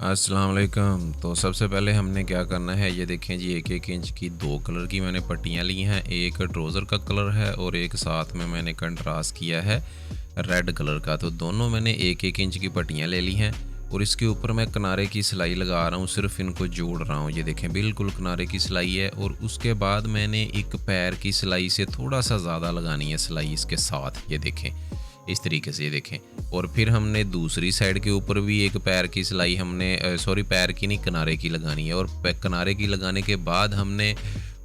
अस्सलाम वालेकुम। तो सबसे पहले हमने क्या करना है, ये देखें जी 1-1 इंच की 2 कलर की मैंने पट्टियाँ ली हैं। एक ट्राउज़र का कलर है और एक साथ में मैंने कंट्रास्ट किया है रेड कलर का। तो दोनों मैंने 1-1 इंच की पट्टियाँ ले ली हैं और इसके ऊपर मैं किनारे की सिलाई लगा रहा हूँ, सिर्फ़ इनको जोड़ रहा हूँ। ये देखें बिल्कुल किनारे की सिलाई है और उसके बाद मैंने एक पैर की सिलाई से थोड़ा-सा ज़्यादा लगानी है सिलाई इसके साथ, ये देखें। इस तरीके से ये देखें। और फिर हमने दूसरी साइड के ऊपर भी एक पैर की सिलाई हमने सॉरी पैर की नहीं, किनारे की लगानी है। और किनारे की लगाने के बाद हमने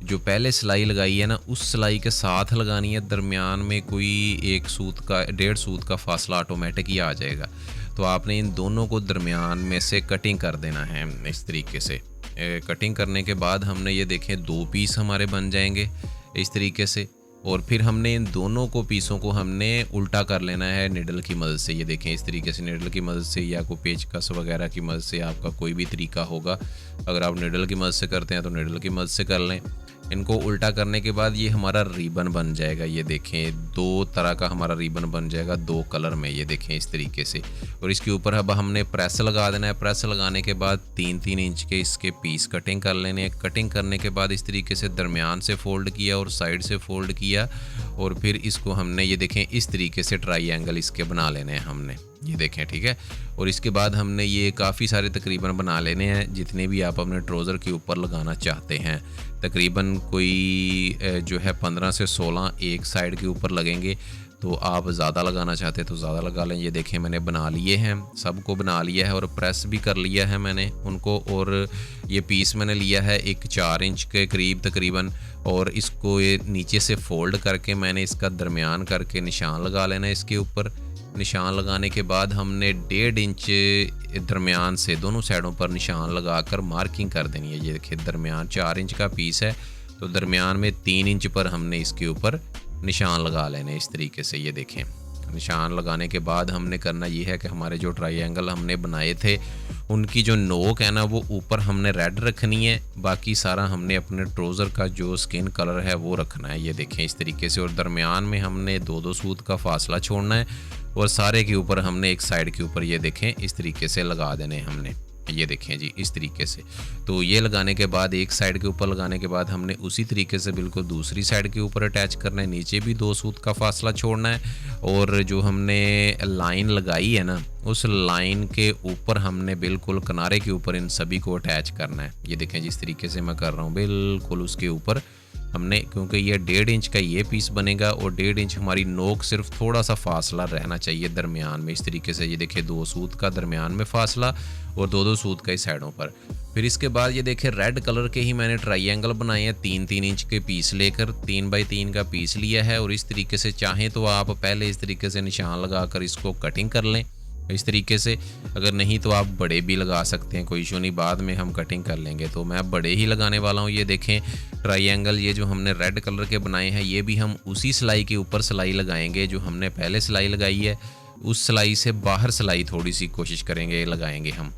जो पहले सिलाई लगाई है ना, उस सिलाई के साथ लगानी है। दरमियान में कोई 1 सूत का 1.5 सूत का फासला ऑटोमेटिक ही आ जाएगा। तो आपने इन दोनों को दरमियान में से कटिंग कर देना है इस तरीके से। कटिंग करने के बाद हमने ये देखें 2 पीस हमारे बन जाएंगे इस तरीके से। और फिर हमने इन दोनों को पीसों को हमने उल्टा कर लेना है निडल की मदद से। ये देखें इस तरीके से निडल की मदद से, या कोई पेचकस वगैरह की मदद से, आपका कोई भी तरीका होगा। अगर आप निडल की मदद से करते हैं तो निडल की मदद से कर लें। इनको उल्टा करने के बाद ये हमारा रिबन बन जाएगा। ये देखें 2 तरह का हमारा रिबन बन जाएगा 2 कलर में, ये देखें इस तरीके से। और इसके ऊपर अब हमने प्रेस लगा देना है। प्रेस लगाने के बाद 3-3 इंच के इसके पीस कटिंग कर लेने हैं। कटिंग करने के बाद इस तरीके से दरमियान से फ़ोल्ड किया और साइड से फ़ोल्ड किया और फिर इसको हमने ये देखें इस तरीके से ट्रायंगल इसके बना लेने हैं हमने, ये देखें, ठीक है। और इसके बाद हमने ये काफ़ी सारे तकरीबन बना लेने हैं जितने भी आप अपने ट्राउज़र के ऊपर लगाना चाहते हैं। तकरीबन कोई जो है 15 से 16 एक साइड के ऊपर लगेंगे। तो आप ज़्यादा लगाना चाहते हैं तो ज़्यादा लगा लें। ये देखें मैंने बना लिए हैं, सबको बना लिया है और प्रेस भी कर लिया है मैंने उनको। और ये पीस मैंने लिया है एक 4 इंच के करीब तकरीबन। और इसको ये नीचे से फ़ोल्ड करके मैंने इसका दरमियान करके निशान लगा लेना है इसके ऊपर। निशान लगाने के बाद हमने 1.5 इंच दरमियान से दोनों साइडों पर निशान लगाकर मार्किंग कर देनी है। ये देखिए दरमियान 4 इंच का पीस है तो दरमियान में 3 इंच पर हमने इसके ऊपर निशान लगा लेने इस तरीके से। ये देखें निशान लगाने के बाद हमने करना ये है कि हमारे जो ट्रायंगल हमने बनाए थे उनकी जो नोक है ना, वो ऊपर हमने रेड रखनी है। बाकी सारा हमने अपने ट्राउज़र का जो स्किन कलर है वो रखना है। ये देखें इस तरीके से। और दरमियान में हमने 2-2 सूत का फासला छोड़ना है और सारे के ऊपर हमने एक साइड के ऊपर ये देखें इस तरीके से लगा देने हमने। ये देखें जी इस तरीके से। तो ये लगाने के बाद एक साइड के ऊपर लगाने के बाद हमने उसी तरीके से बिल्कुल दूसरी साइड के ऊपर अटैच करना है। नीचे भी 2 सूत का फासला छोड़ना है और जो हमने लाइन लगाई है ना, उस लाइन के ऊपर हमने बिल्कुल किनारे के ऊपर इन सभी को अटैच करना है। ये देखें जिस तरीके से मैं कर रहा हूँ बिल्कुल उसके ऊपर हमने, क्योंकि ये 1.5 इंच का ये पीस बनेगा और 1.5 इंच हमारी नोक सिर्फ थोड़ा सा फासला रहना चाहिए दरमियान में इस तरीके से। ये देखिए 2 सूत का दरमियान में फासला और 2-2 सूत का इस साइडों पर। फिर इसके बाद ये देखिए रेड कलर के ही मैंने ट्रायंगल बनाए हैं 3-3 इंच के पीस लेकर, 3x3 का पीस लिया है। और इस तरीके से चाहें तो आप पहले इस तरीके से निशान लगाकर इसको कटिंग कर लें इस तरीके से। अगर नहीं तो आप बड़े भी लगा सकते हैं, कोई इशू नहीं, बाद में हम कटिंग कर लेंगे। तो मैं बड़े ही लगाने वाला हूँ। ये देखें ट्रायंगल ये जो हमने रेड कलर के बनाए हैं ये भी हम उसी सिलाई के ऊपर सिलाई लगाएंगे जो हमने पहले सिलाई लगाई है। उस सिलाई से बाहर सिलाई थोड़ी सी कोशिश करेंगे लगाएंगे हम।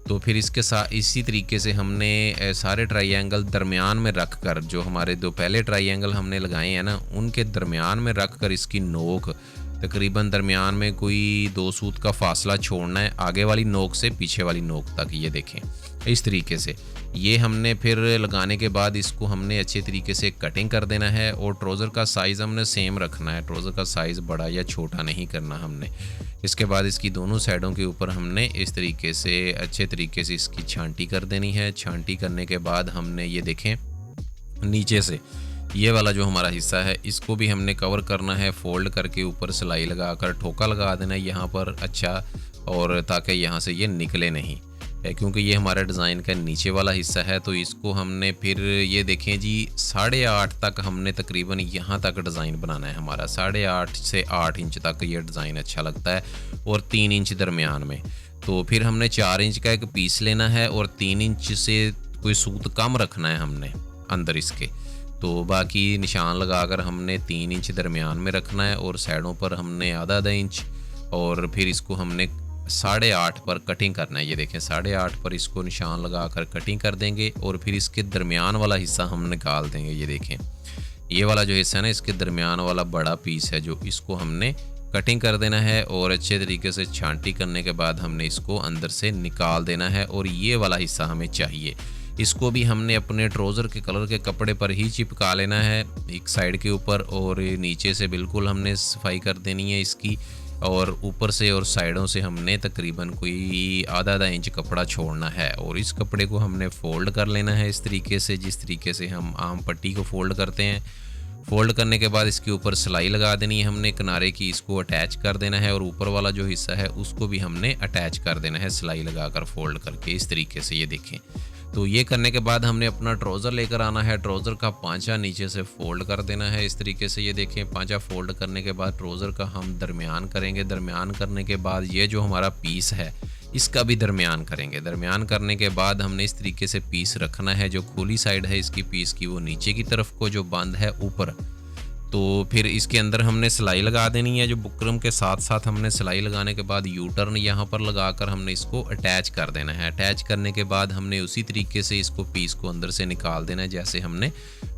तो फिर इसके साथ इसी तरीके से हमने सारे ट्रायंगल दरमियान में रख कर, जो हमारे 2 पहले ट्रायंगल हमने लगाए हैं ना, उनके दरमियान में रख कर इसकी नोक तकरीबन दरमियान में कोई 2 सूत का फासला छोड़ना है आगे वाली नोक से पीछे वाली नोक तक। ये देखें इस तरीके से। ये हमने फिर लगाने के बाद इसको हमने अच्छे तरीके से कटिंग कर देना है। और ट्राउज़र का साइज़ हमने सेम रखना है, ट्राउज़र का साइज़ बड़ा या छोटा नहीं करना हमने। इसके बाद इसकी दोनों साइडों के ऊपर हमने इस तरीके से अच्छे तरीके से इसकी छांटी कर देनी है। छांटी करने के बाद हमने ये देखें नीचे से ये वाला जो हमारा हिस्सा है इसको भी हमने कवर करना है, फ़ोल्ड करके ऊपर सिलाई लगाकर ठोका लगा देना है यहाँ पर अच्छा, और ताकि यहाँ से ये निकले नहीं, क्योंकि ये हमारे डिज़ाइन का नीचे वाला हिस्सा है। तो इसको हमने फिर ये देखें जी 8.5 तक हमने तकरीबन यहाँ तक डिज़ाइन बनाना है हमारा। 8.5 से 8 इंच तक ये डिज़ाइन अच्छा लगता है और 3 इंच दरमियान में। तो फिर हमने 4 इंच का एक पीस लेना है और 3 इंच से कोई सूत कम रखना है हमने अंदर इसके। तो बाकी निशान लगाकर हमने 3 इंच दरमियान में रखना है और साइडों पर हमने आधा इंच। और फिर इसको हमने 8.5 पर कटिंग करना है। ये देखें 8.5 पर इसको निशान लगाकर कटिंग कर देंगे और फिर इसके दरमियान वाला हिस्सा हम निकाल देंगे। ये देखें ये वाला जो हिस्सा है ना, इसके दरमियान वाला बड़ा पीस है जो, इसको हमने कटिंग कर देना है और अच्छे तरीके से छांटी करने के बाद हमने इसको अंदर से निकाल देना है। और ये वाला हिस्सा हमें चाहिए, इसको भी हमने अपने ट्राउज़र के कलर के कपड़े पर ही चिपका लेना है एक साइड के ऊपर, और नीचे से बिल्कुल हमने सफाई कर देनी है इसकी। और ऊपर से और साइडों से हमने तकरीबन कोई आधा इंच कपड़ा छोड़ना है और इस कपड़े को हमने फ़ोल्ड कर लेना है इस तरीके से, जिस तरीके से हम आम पट्टी को फ़ोल्ड करते हैं। फ़ोल्ड करने के बाद इसके ऊपर सिलाई लगा देनी है हमने किनारे की, इसको अटैच कर देना है और ऊपर वाला जो हिस्सा है उसको भी हमने अटैच कर देना है सिलाई लगाकर फ़ोल्ड करके इस तरीके से। ये देखें, तो ये करने के बाद हमने अपना ट्राउज़र लेकर आना है, ट्राउज़र का पांचा नीचे से फ़ोल्ड कर देना है इस तरीके से। ये देखें, पांचा फ़ोल्ड करने के बाद ट्राउज़र का हम दरमियान करेंगे। दरमियान करने के बाद ये जो हमारा पीस है इसका भी दरमियान करेंगे। दरमियान करने के बाद हमने इस तरीके से पीस रखना है, जो खुली साइड है इसकी पीस की वो नीचे की तरफ को, जो बंद है ऊपर। तो फिर इसके अंदर हमने सिलाई लगा देनी है, जो बुकरम के साथ साथ हमने सिलाई लगाने के बाद यू टर्न यहाँ पर लगाकर हमने इसको अटैच कर देना है। अटैच करने के बाद हमने उसी तरीके से इसको पीस को अंदर से निकाल देना है जैसे हमने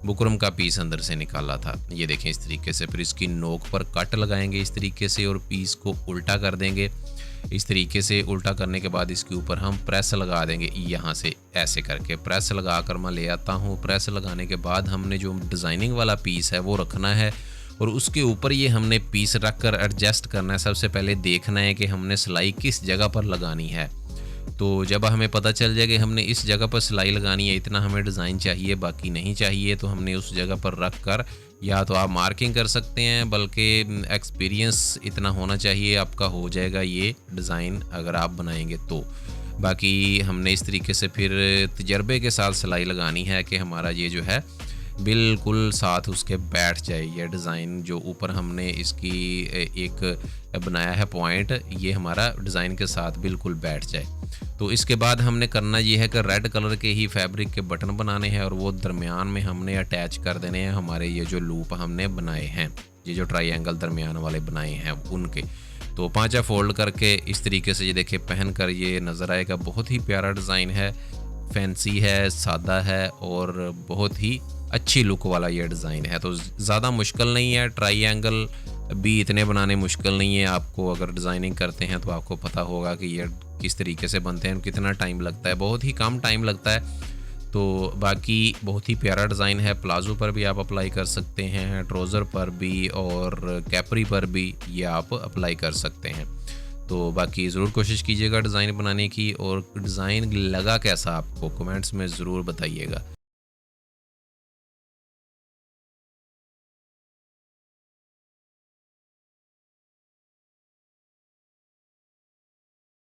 बुकरम का पीस अंदर से निकाला था। ये देखें इस तरीके से। फिर इसकी नोक पर कट लगाएंगे इस तरीके से और पीस को उल्टा कर देंगे इस तरीके से। उल्टा करने के बाद इसके ऊपर हम प्रेस लगा देंगे, यहाँ से ऐसे करके प्रेस लगा कर मैं ले आता हूँ। प्रेस लगाने के बाद हमने जो डिज़ाइनिंग वाला पीस है वो रखना है और उसके ऊपर ये हमने पीस रख कर एडजस्ट करना है। सबसे पहले देखना है कि हमने सिलाई किस जगह पर लगानी है। तो जब हमें पता चल जाए कि हमने इस जगह पर सिलाई लगानी है, इतना हमें डिज़ाइन चाहिए बाकी नहीं चाहिए, तो हमने उस जगह पर रख कर या तो आप मार्किंग कर सकते हैं, बल्कि एक्सपीरियंस इतना होना चाहिए आपका, हो जाएगा ये डिज़ाइन अगर आप बनाएंगे तो। बाकी हमने इस तरीके से फिर तजर्बे के साथ सिलाई लगानी है कि हमारा ये जो है बिल्कुल साथ उसके बैठ जाए। ये डिज़ाइन जो ऊपर हमने इसकी एक बनाया है पॉइंट, ये हमारा डिज़ाइन के साथ बिल्कुल बैठ जाए। तो इसके बाद हमने करना ये है कि रेड कलर के ही फैब्रिक के बटन बनाने हैं और वो दरमियान में हमने अटैच कर देने हैं हमारे ये जो लूप हमने बनाए हैं, ये जो ट्रायंगल दरमियान वाले बनाए हैं उनके। तो पांचा फोल्ड करके इस तरीके से ये देखें पहन कर ये नज़र आएगा। बहुत ही प्यारा डिज़ाइन है, फैंसी है, सादा है और बहुत ही अच्छी लुक वाला ये डिज़ाइन है। तो ज़्यादा मुश्किल नहीं है, ट्रायंगल भी इतने बनाने मुश्किल नहीं है। आपको अगर डिज़ाइनिंग करते हैं तो आपको पता होगा कि ये किस तरीके से बनते हैं, कितना टाइम लगता है, बहुत ही कम टाइम लगता है। तो बाकी बहुत ही प्यारा डिज़ाइन है। प्लाज़ो पर भी आप अप्लाई कर सकते हैं, ट्राउज़र पर भी और कैपरी पर भी ये आप अप्लाई कर सकते हैं। तो बाकी ज़रूर कोशिश कीजिएगा डिज़ाइन बनाने की, और डिज़ाइन लगा कैसा आपको कमेंट्स में ज़रूर बताइएगा।